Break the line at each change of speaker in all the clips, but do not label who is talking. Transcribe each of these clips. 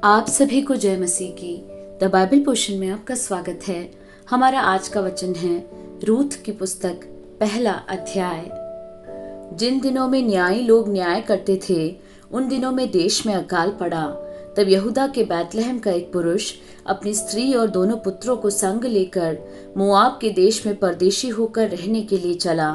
आप सभी को जय मसीह की द बाइबल पोर्शन में आपका स्वागत है। हमारा आज का वचन है रूथ की पुस्तक पहला अध्याय। जिन दिनों में न्यायी लोग न्याय करते थे उन दिनों में देश में अकाल पड़ा। तब यहूदा के बैतलहम का एक पुरुष अपनी स्त्री और दोनों पुत्रों को संग लेकर मोआब के देश में परदेशी होकर रहने के लिए चला।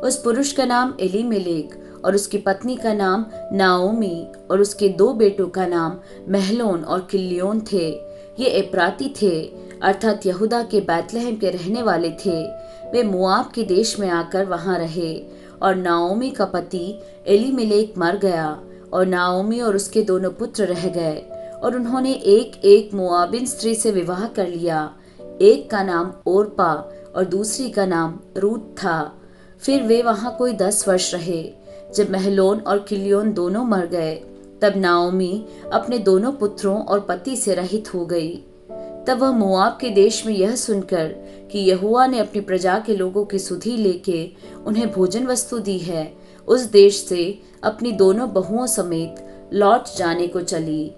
उस पुरुष का नाम एलीमेलेक और उसकी पत्नी का नाम नाओमी और उसके दो बेटों का नाम महलोन और किल्योन थे। ये एप्राती थे, अर्थात यहूदा के बैतलहम के रहने वाले थे। वे मोआब के देश में आकर वहां रहे। और नाओमी का पति एलीमेलेक मर गया और नाओमी और उसके दोनों पुत्र रह गए। और उन्होंने एक एक मोआबिन स्त्री से विवाह कर लिया। एक का नाम ओरपा और दूसरी का नाम रूत था। फिर वे वहां कोई 10 वर्ष रहे। जब महलोन और किल्योन दोनों मर गए तब नाओमी अपने दोनों पुत्रों और पति से रहित हो गई। तब वह मोआब के देश में यह सुनकर कि यहोवा ने अपनी प्रजा के लोगों की सुधि लेके उन्हें भोजन वस्तु दी है, उस देश से अपनी दोनों बहुओं समेत लौट जाने को चली।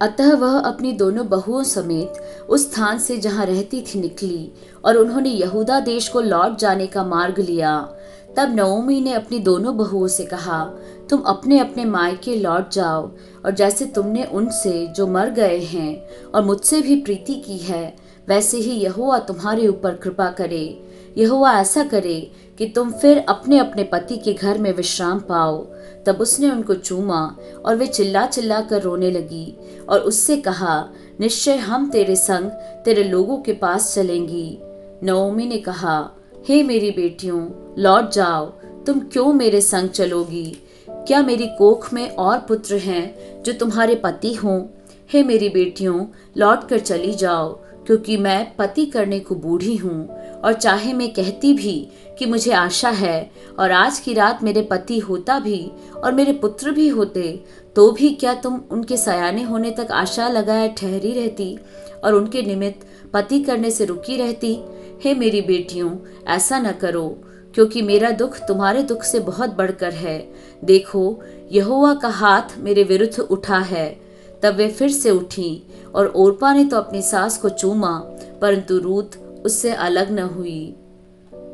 अतः वह अपनी दोनों बहुओं समेत उस स्थान से जहां रहती थी निकली और उन्होंने यहूदा देश को लौट जाने का मार्ग लिया। तब नओमी ने अपनी दोनों बहुओं से कहा, तुम अपने अपने मायके लौट जाओ और जैसे तुमने उनसे जो मर गए हैं और मुझसे भी प्रीति की है, वैसे ही यहोवा तुम्हारे ऊपर कृपा करे। यहोवा ऐसा करे कि तुम फिर अपने अपने पति के घर में विश्राम पाओ। तब उसने उनको चूमा और वे चिल्ला चिल्ला कर रोने लगी और उससे कहा, निश्चय हम तेरे संग तेरे लोगों के पास चलेंगी। नओमी ने कहा, हे मेरी बेटियों, लौट जाओ। तुम क्यों मेरे संग चलोगी? क्या मेरी कोख में और पुत्र हैं जो तुम्हारे पति हों? हे मेरी बेटियों, लौट कर चली जाओ, क्योंकि मैं पति करने को बूढ़ी हूँ। और चाहे मैं कहती भी कि मुझे आशा है और आज की रात मेरे पति होता भी और मेरे पुत्र भी होते, तो भी क्या तुम उनके सयाने होने तक आशा लगाए ठहरी रहती और उनके निमित्त पति करने से रुकी रहती? हे मेरी बेटियों, ऐसा न करो, क्योंकि मेरा दुख तुम्हारे दुख से बहुत बढ़कर है। देखो, यहोवा का हाथ मेरे विरुद्ध उठा है। तब वे फिर से उठी और ओरपा ने तो अपनी सास को चूमा, परंतु रूत उससे अलग न हुई।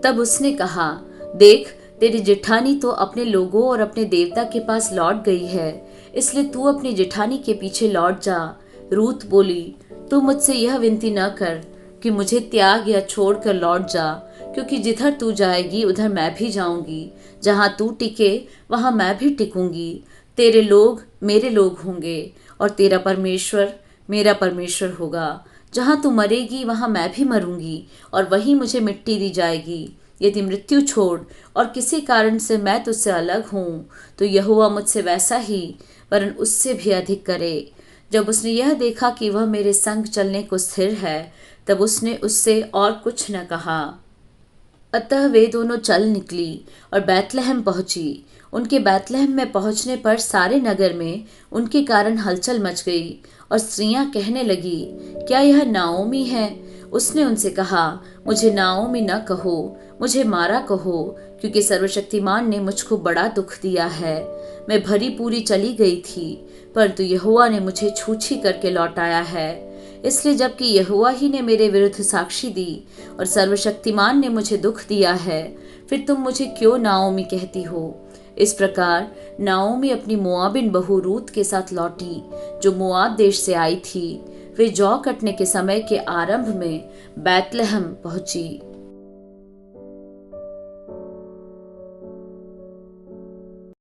तब उसने कहा, देख, तेरी जेठानी तो अपने लोगों और अपने देवता के पास लौट गई है, इसलिए तू अपनी जेठानी के पीछे लौट जा। रूत बोली, तू मुझसे यह विनती न कर कि मुझे त्याग या छोड़ कर लौट जा, क्योंकि जिधर तू जाएगी उधर मैं भी जाऊंगी। जहां तू टिके वहां मैं भी टिकूंगी। तेरे लोग मेरे लोग होंगे और तेरा परमेश्वर मेरा परमेश्वर होगा। जहां तू मरेगी वहां मैं भी मरूंगी और वहीं मुझे मिट्टी दी जाएगी। यदि मृत्यु छोड़ और किसी कारण से मैं तुझसे अलग हूँ, तो यहोवा मुझसे वैसा ही वरन उससे भी अधिक करे। जब उसने यह देखा कि वह मेरे संग चलने को स्थिर है, तब उसने उससे और कुछ न कहा। अतः वे दोनों चल निकली और बैतलहम पहुंची। उनके बैतलहम में पहुंचने पर सारे नगर में उनके कारण हलचल मच गई और स्त्रियां कहने लगी, क्या यह नाओमी है? उसने उनसे कहा, मुझे नाओमी न कहो, मुझे मारा कहो, क्योंकि सर्वशक्तिमान ने मुझको बड़ा दुख दिया है। मैं भरी पूरी चली गई थी, परंतु यहोवा ने मुझे छूछी करके लौटाया है। इसलिए जबकि यहोवा ही ने मेरे विरुद्ध साक्षी दी और सर्वशक्तिमान ने मुझे दुख दिया है, फिर तुम मुझे क्यों नाओमी कहती हो? इस प्रकार नाओमी अपनी मोआबिन बहू रूत के साथ लौटी, जो मोआब देश से आई थी। वे जौ कटने के समय के आरंभ में बैतलहम पहुंची।